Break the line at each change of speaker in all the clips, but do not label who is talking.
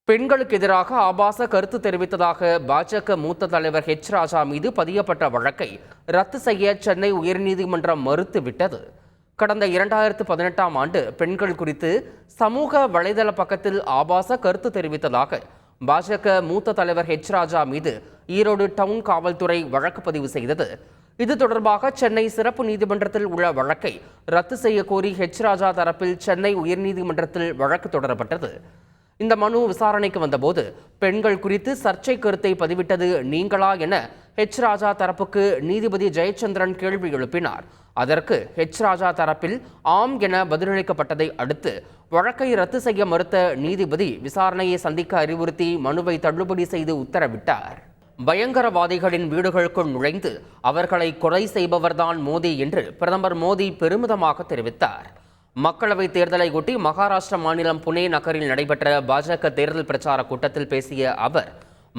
பெண்களுக்கு எதிராக ஆபாச கருத்து தெரிவித்ததாக பாஜக மூத்த தலைவர் ஹெச் ராஜா மீது பதியப்பட்ட வழக்கை ரத்து செய்ய சென்னை உயர்நீதிமன்றம் மறுத்துவிட்டது. கடந்த 2018ஆம் ஆண்டு பெண்கள் குறித்து சமூக வலைதள பக்கத்தில் ஆபாச கருத்து தெரிவித்ததாக பாஜக மூத்த தலைவர் ஹெச் ராஜா மீது ஈரோடு டவுன் காவல்துறை வழக்கு பதிவு செய்தது. இது தொடர்பாக சென்னை சிறப்பு நீதிமன்றத்தில் உள்ள வழக்கை ரத்து செய்ய கோரி ஹெச் ராஜா தரப்பில் சென்னை உயர்நீதிமன்றத்தில் வழக்கு தொடரப்பட்டது. இந்த மனு விசாரணைக்கு வந்தபோது பெண்கள் குறித்து சர்ச்சை கருத்தை பதிவிட்டது நீங்களா என ஹெச் ராஜா தரப்புக்கு நீதிபதி ஜெயச்சந்திரன் கேள்வி எழுப்பினார். அதற்கு ஹெச் ராஜா தரப்பில் ஆம் என பதிலளிக்கப்பட்டதை அடுத்து வழக்கை ரத்து செய்ய மறுத்த நீதிபதி விசாரணையை சந்திக்க அறிவுறுத்தி மனுவை தள்ளுபடி செய்து உத்தரவிட்டார். பயங்கரவாதிகளின் வீடுகளுக்குள் நுழைந்து அவர்களை கொலை செய்பவர்தான் மோடி என்று பிரதமர் மோடி பெருமிதமாக தெரிவித்தார். மக்களவைத் தேர்தலை ஒட்டி மகாராஷ்டிரா மாநிலம் புனே நகரில் நடைபெற்ற பாஜக தேர்தல் பிரச்சார கூட்டத்தில் பேசிய அவர்,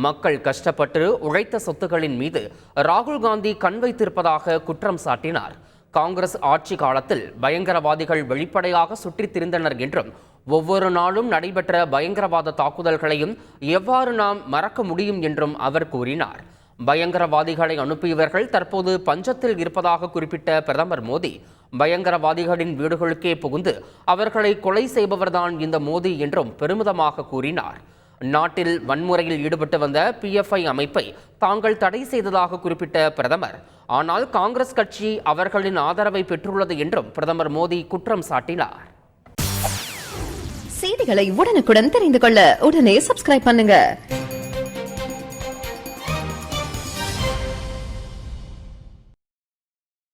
மக்கள் கஷ்டப்பட்டு உழைத்த சொத்துக்களின் மீது ராகுல் காந்தி கண் வைத்திருப்பதாக குற்றம் சாட்டினார். காங்கிரஸ் ஆட்சி காலத்தில் பயங்கரவாதிகள் வெளிப்படையாக சுற்றித் திரிந்தனர் என்றும் ஒவ்வொரு நாளும் நடைபெற்ற பயங்கரவாத தாக்குதல்களையும் எவ்வாறு நாம் மறக்க முடியும் என்றும் அவர் கூறினார். பயங்கரவாதிகளை அனுப்பியவர்கள் தற்போது பஞ்சத்தில் இருப்பதாக குறிப்பிட்ட பிரதமர் மோடி, பயங்கரவாதிகளின் வீடுகளுக்கே புகுந்து அவர்களை கொலை செய்பவர்தான் இந்த மோடி என்றும் பெருமிதமாக கூறினார். நாட்டில் வன்முறையில் ஈடுபட்டு வந்த PFI அமைப்பை தாங்கள் தடை செய்ததாக குறிப்பிட்ட பிரதமர், ஆனால் காங்கிரஸ் கட்சி அவர்களின் ஆதரவை பெற்றுள்ளது என்றும் பிரதமர் மோடி குற்றம் சாட்டினார்.
செய்திகளை உடனுக்குடன் தெரிந்து கொள்ள உடனே சப்ஸ்கிரைப் பண்ணுங்க.